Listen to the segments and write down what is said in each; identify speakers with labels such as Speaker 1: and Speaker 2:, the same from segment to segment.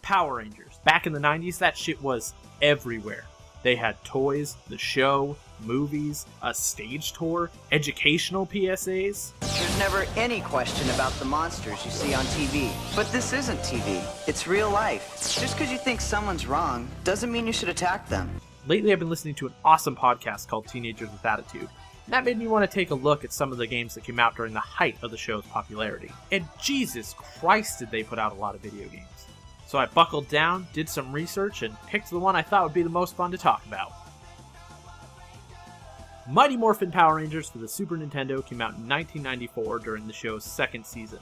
Speaker 1: Power Rangers. Back in the 90s, that shit was everywhere. They had toys, the show, movies, a stage tour, educational PSAs.
Speaker 2: There's never any question about the monsters you see on TV. But this isn't TV. It's real life. Just because you think someone's wrong doesn't mean you should attack them.
Speaker 1: Lately, I've been listening to an awesome podcast called Teenagers with Attitude. And that made me want to take a look at some of the games that came out during the height of the show's popularity. And Jesus Christ, did they put out a lot of video games. So I buckled down, did some research, and picked the one I thought would be the most fun to talk about. Mighty Morphin Power Rangers for the Super Nintendo came out in 1994 during the show's second season.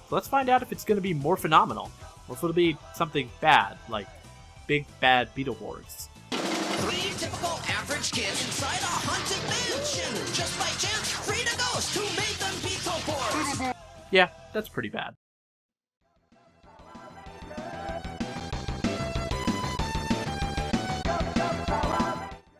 Speaker 1: So let's find out if it's going to be more phenomenal, or if it'll be something bad, like Big Bad Beetleborgs.
Speaker 3: 3 typical average kids inside a haunted mansion. Just by chance, Rita goes to make them Beetleborgs.
Speaker 1: Yeah, that's pretty bad.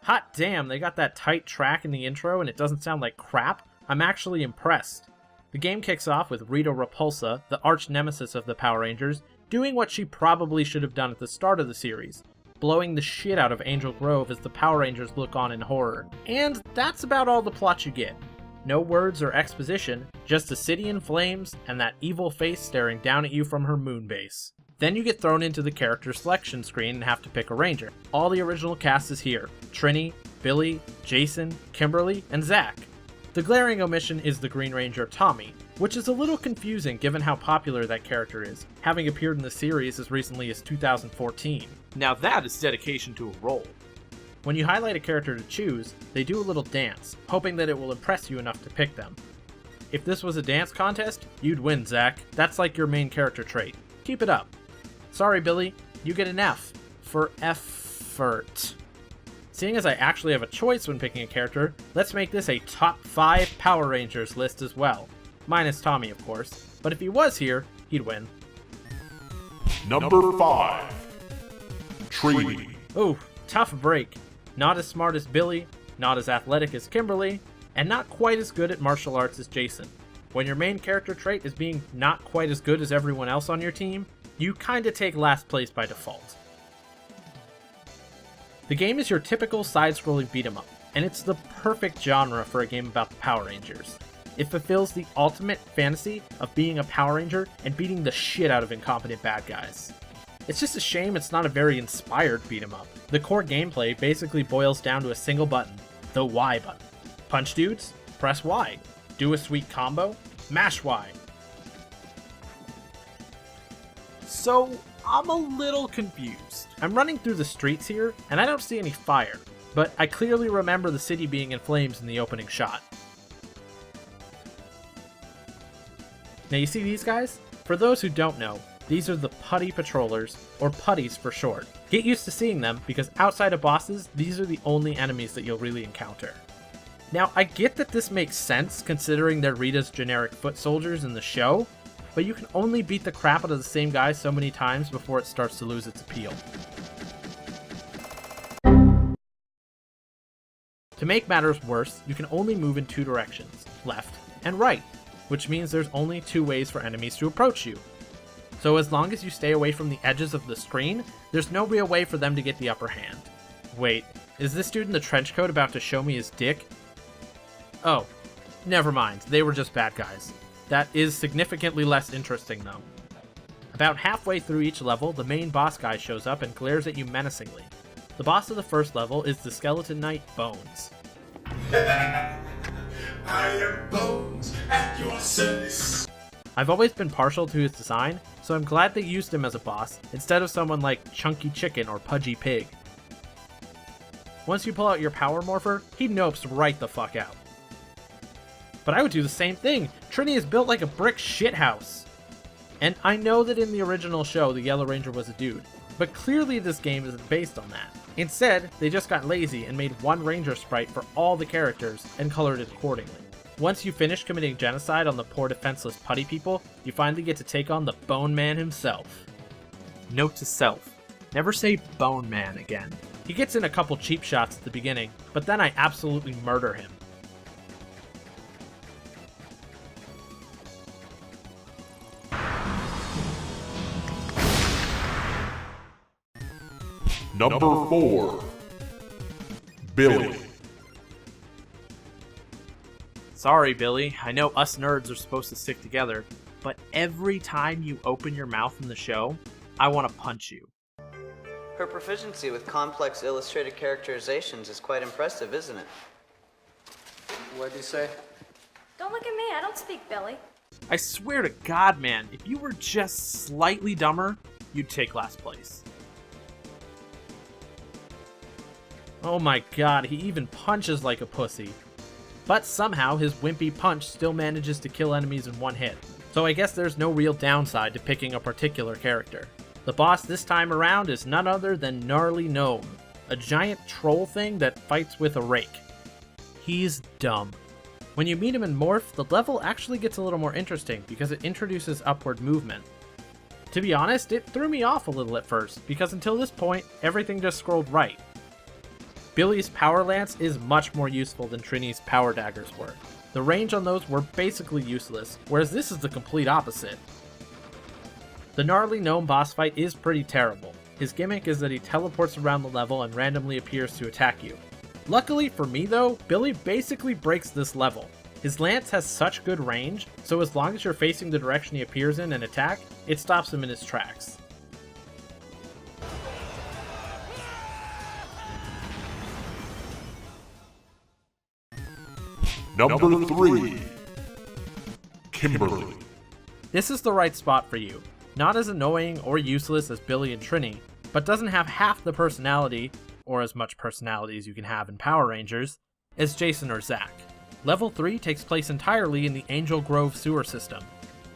Speaker 1: Hot damn, they got that tight track in the intro and it doesn't sound like crap. I'm actually impressed. The game kicks off with Rita Repulsa, the arch nemesis of the Power Rangers, doing what she probably should have done at the start of the series, blowing the shit out of Angel Grove as the Power Rangers look on in horror. And that's about all the plot you get. No words or exposition, just a city in flames and that evil face staring down at you from her moon base. Then you get thrown into the character selection screen and have to pick a ranger. All the original cast is here: Trini, Billy, Jason, Kimberly, and Zach. The glaring omission is the Green Ranger Tommy, which is a little confusing given how popular that character is, having appeared in the series as recently as 2014. Now that is dedication to a role. When you highlight a character to choose, they do a little dance, hoping that it will impress you enough to pick them. If this was a dance contest, you'd win, Zach. That's like your main character trait. Keep it up. Sorry, Billy, you get an F for effort. Seeing as I actually have a choice when picking a character, let's make this a top 5 Power Rangers list as well. Minus Tommy, of course, but if he was here, he'd win.
Speaker 4: Number 5. Trini.
Speaker 1: Ooh, tough break. Not as smart as Billy, not as athletic as Kimberly, and not quite as good at martial arts as Jason. When your main character trait is being not quite as good as everyone else on your team, you kinda take last place by default. The game is your typical side-scrolling beat-em-up, and it's the perfect genre for a game about the Power Rangers. It fulfills the ultimate fantasy of being a Power Ranger and beating the shit out of incompetent bad guys. It's just a shame it's not a very inspired beat-em-up. The core gameplay basically boils down to a single button, the Y button. Punch dudes? Press Y. Do a sweet combo? Mash Y. So, I'm a little confused. I'm running through the streets here, and I don't see any fire, but I clearly remember the city being in flames in the opening shot. Now you see these guys? For those who don't know, these are the putty patrollers, or putties for short. Get used to seeing them, because outside of bosses, these are the only enemies that you'll really encounter. Now, I get that this makes sense considering they're Rita's generic foot soldiers in the show, but you can only beat the crap out of the same guy so many times before it starts to lose its appeal. To make matters worse, you can only move in 2 directions, left and right, which means there's only 2 ways for enemies to approach you. So as long as you stay away from the edges of the screen, there's no real way for them to get the upper hand. Wait, is this dude in the trench coat about to show me his dick? Oh, never mind, they were just bad guys. That is significantly less interesting though. About halfway through each level, the main boss guy shows up and glares at you menacingly. The boss of the first level is the Skeleton Knight Bones.
Speaker 4: I am Bones at your service.
Speaker 1: I've always been partial to his design, so I'm glad they used him as a boss instead of someone like Chunky Chicken or Pudgy Pig. Once you pull out your Power Morpher, he nopes right the fuck out. But I would do the same thing. Trini is built like a brick shithouse. And I know that in the original show, the Yellow Ranger was a dude, but clearly this game isn't based on that. Instead, they just got lazy and made one Ranger sprite for all the characters and colored it accordingly. Once you finish committing genocide on the poor defenseless putty people, you finally get to take on the Bone Man himself. Note to self, never say Bone Man again. He gets in a couple cheap shots at the beginning, but then I absolutely murder him.
Speaker 4: Number 4. Billy.
Speaker 1: Sorry, Billy. I know us nerds are supposed to stick together, but every time you open your mouth in the show, I want to punch you.
Speaker 2: Her proficiency with complex illustrated characterizations is quite impressive, isn't it?
Speaker 5: What'd you say?
Speaker 6: Don't look at me, I don't speak Billy.
Speaker 1: I swear to God, man, if you were just slightly dumber, you'd take last place. Oh my God, he even punches like a pussy. But somehow his wimpy punch still manages to kill enemies in one hit. So I guess there's no real downside to picking a particular character. The boss this time around is none other than Gnarly Gnome, a giant troll thing that fights with a rake. He's dumb. When you meet him in Morph, the level actually gets a little more interesting because it introduces upward movement. To be honest, it threw me off a little at first, because until this point, everything just scrolled right. Billy's Power Lance is much more useful than Trini's Power Daggers were. The range on those were basically useless, whereas this is the complete opposite. The Gnarly Gnome boss fight is pretty terrible. His gimmick is that he teleports around the level and randomly appears to attack you. Luckily for me though, Billy basically breaks this level. His lance has such good range, so as long as you're facing the direction he appears in and attack, it stops him in his tracks.
Speaker 4: Number 3. Kimberly.
Speaker 1: This is the right spot for you. Not as annoying or useless as Billy and Trini, but doesn't have half the personality, or as much personality as you can have in Power Rangers, as Jason or Zack. Level 3 takes place entirely in the Angel Grove sewer system.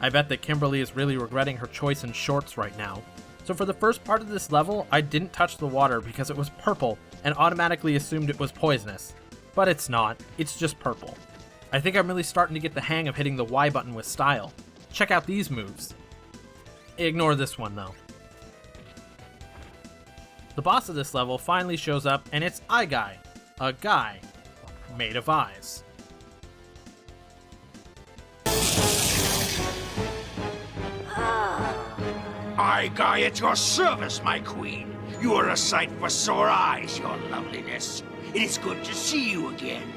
Speaker 1: I bet that Kimberly is really regretting her choice in shorts right now. So for the first part of this level, I didn't touch the water because it was purple and automatically assumed it was poisonous. But it's not, it's just purple. I think I'm really starting to get the hang of hitting the Y button with style. Check out these moves. Ignore this one though. The boss of this level finally shows up, and it's Eye Guy, a guy made of eyes.
Speaker 7: Eye Guy at your service, my queen. You are a sight for sore eyes, your loveliness. It is good to see you again.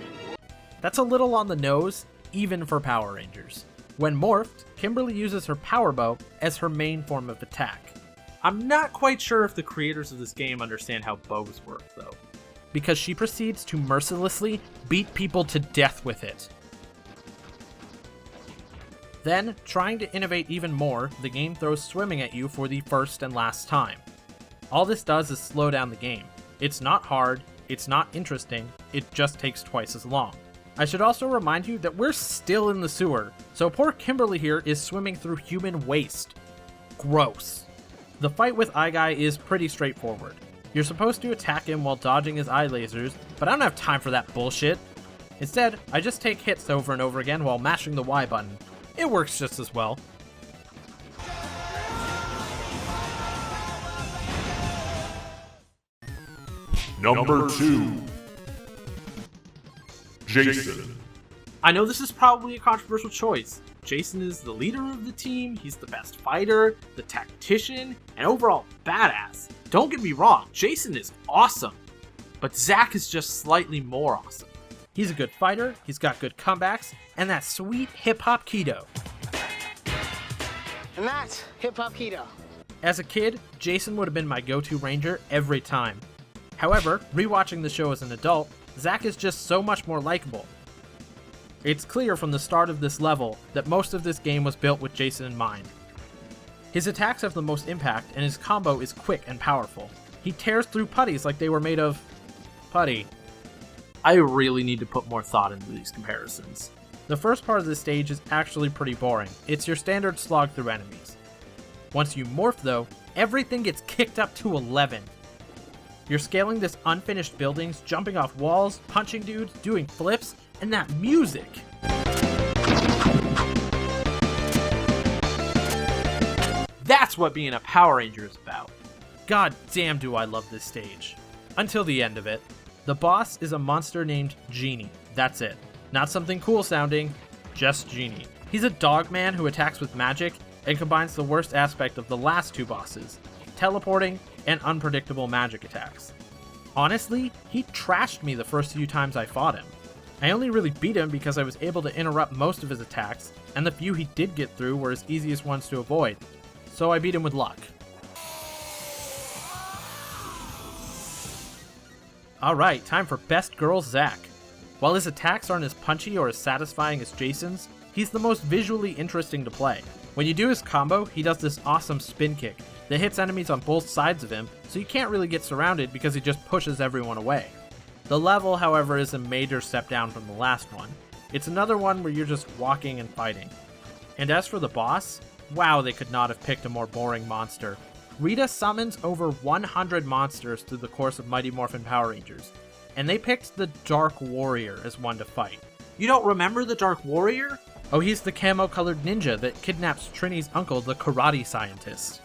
Speaker 1: That's a little on the nose, even for Power Rangers. When morphed, Kimberly uses her power bow as her main form of attack. I'm not quite sure if the creators of this game understand how bows work, though, because she proceeds to mercilessly beat people to death with it. Then, trying to innovate even more, the game throws swimming at you for the first and last time. All this does is slow down the game. It's not hard, it's not interesting, it just takes twice as long. I should also remind you that we're still in the sewer, so poor Kimberly here is swimming through human waste. Gross. The fight with Eye Guy is pretty straightforward. You're supposed to attack him while dodging his eye lasers, but I don't have time for that bullshit. Instead, I just take hits over and over again while mashing the Y button. It works just as well.
Speaker 4: Number 2. Jason.
Speaker 1: I know this is probably a controversial choice. Jason is the leader of the team, he's the best fighter, the tactician, and overall badass. Don't get me wrong, Jason is awesome, but Zack is just slightly more awesome. He's a good fighter, he's got good comebacks, and that sweet hip-hop keto.
Speaker 5: And that's hip-hop keto.
Speaker 1: As a kid, Jason would have been my go-to ranger every time. However, rewatching the show as an adult, Zack is just so much more likable. It's clear from the start of this level that most of this game was built with Jason in mind. His attacks have the most impact, and his combo is quick and powerful. He tears through putties like they were made of putty. I really need to put more thought into these comparisons. The first part of the stage is actually pretty boring. It's your standard slog through enemies. Once you morph though, everything gets kicked up to 11. You're scaling this unfinished buildings, jumping off walls, punching dudes, doing flips, and that music! That's what being a Power Ranger is about. God damn do I love this stage. Until the end of it. The boss is a monster named Genie. That's it. Not something cool sounding, just Genie. He's a dog man who attacks with magic and combines the worst aspect of the last two bosses, teleporting, and unpredictable magic attacks. Honestly, he trashed me the first few times I fought him. I only really beat him because I was able to interrupt most of his attacks, and the few he did get through were his easiest ones to avoid, so I beat him with luck. Alright, time for Best Girl Zack. While his attacks aren't as punchy or as satisfying as Jason's, he's the most visually interesting to play. When you do his combo, he does this awesome spin kick that hits enemies on both sides of him, so you can't really get surrounded because he just pushes everyone away. The level, however, is a major step down from the last one. It's another one where you're just walking and fighting. And as for the boss, wow, they could not have picked a more boring monster. Rita summons over 100 monsters through the course of Mighty Morphin Power Rangers, and they picked the Dark Warrior as one to fight. You don't remember the Dark Warrior? Oh, he's the camo-colored ninja that kidnaps Trini's uncle, the karate scientist.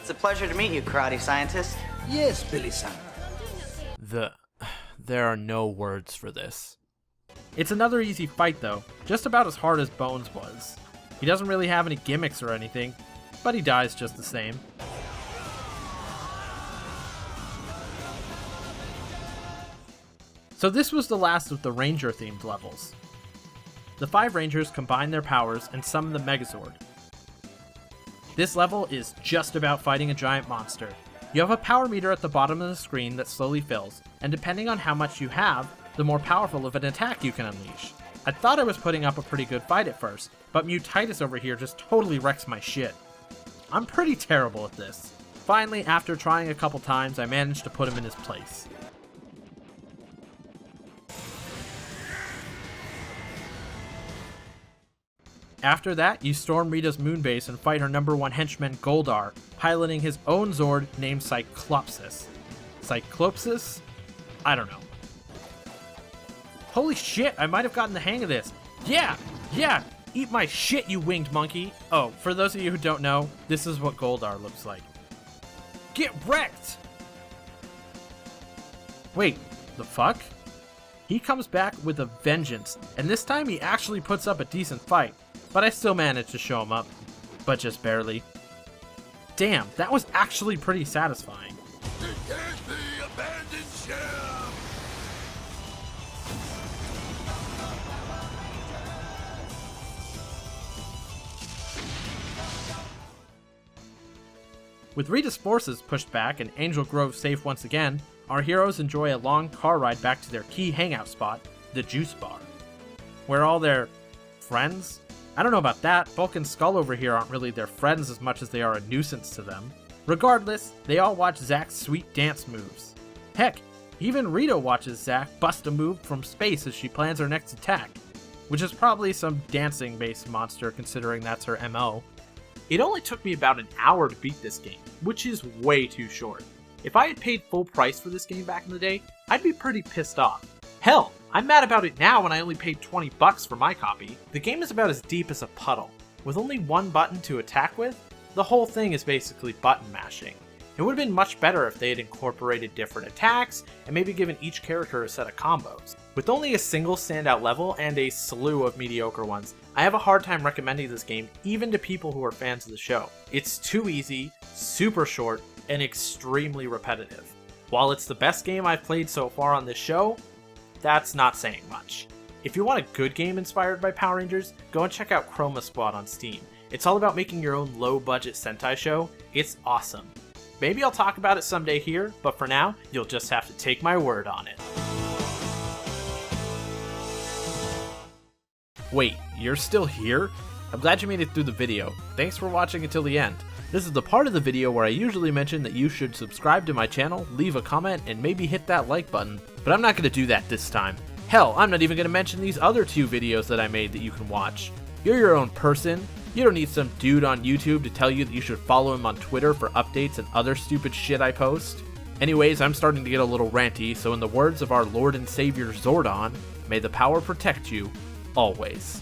Speaker 2: It's a pleasure to meet you, karate scientist.
Speaker 7: Yes, Billy-san.
Speaker 1: There are no words for this. It's another easy fight though, just about as hard as Bones was. He doesn't really have any gimmicks or anything, but he dies just the same. So this was the last of the Ranger-themed levels. The 5 Rangers combine their powers and summon the Megazord. This level is just about fighting a giant monster. You have a power meter at the bottom of the screen that slowly fills, and depending on how much you have, the more powerful of an attack you can unleash. I thought I was putting up a pretty good fight at first, but Mutitis over here just totally wrecks my shit. I'm pretty terrible at this. Finally, after trying a couple times, I managed to put him in his place. After that, you storm Rita's moonbase and fight her #1 henchman Goldar, piloting his own Zord named Cyclopsis. Cyclopsis? I don't know. Holy shit, I might have gotten the hang of this. Yeah! Eat my shit, you winged monkey! Oh, for those of you who don't know, this is what Goldar looks like. Get wrecked! Wait, the fuck? He comes back with a vengeance, and this time he actually puts up a decent fight, but I still managed to show him up, but just barely. Damn, that was actually pretty satisfying.
Speaker 7: It can't be abandoned ship!
Speaker 1: With Rita's forces pushed back and Angel Grove safe once again, our heroes enjoy a long car ride back to their key hangout spot, the Juice Bar. Where all their friends? I don't know about that, Bulk and Skull over here aren't really their friends as much as they are a nuisance to them. Regardless, they all watch Zack's sweet dance moves. Heck, even Rita watches Zack bust a move from space as she plans her next attack, which is probably some dancing-based monster considering that's her MO. It only took me about an hour to beat this game, which is way too short. If I had paid full price for this game back in the day, I'd be pretty pissed off. Hell, I'm mad about it now when I only paid $20 for my copy. The game is about as deep as a puddle. With only one button to attack with, the whole thing is basically button mashing. It would have been much better if they had incorporated different attacks and maybe given each character a set of combos. With only a single standout level and a slew of mediocre ones, I have a hard time recommending this game even to people who are fans of the show. It's too easy, super short, and extremely repetitive. While it's the best game I've played so far on this show, that's not saying much. If you want a good game inspired by Power Rangers, go and check out Chroma Squad on Steam. It's all about making your own low-budget Sentai show. It's awesome. Maybe I'll talk about it someday here, but for now, you'll just have to take my word on it. Wait, you're still here? I'm glad you made it through the video. Thanks for watching until the end. This is the part of the video where I usually mention that you should subscribe to my channel, leave a comment, and maybe hit that like button, but I'm not going to do that this time. Hell, I'm not even going to mention these other 2 videos that I made that you can watch. You're your own person. You don't need some dude on YouTube to tell you that you should follow him on Twitter for updates and other stupid shit I post. Anyways, I'm starting to get a little ranty, so in the words of our Lord and Savior Zordon, may the power protect you, always.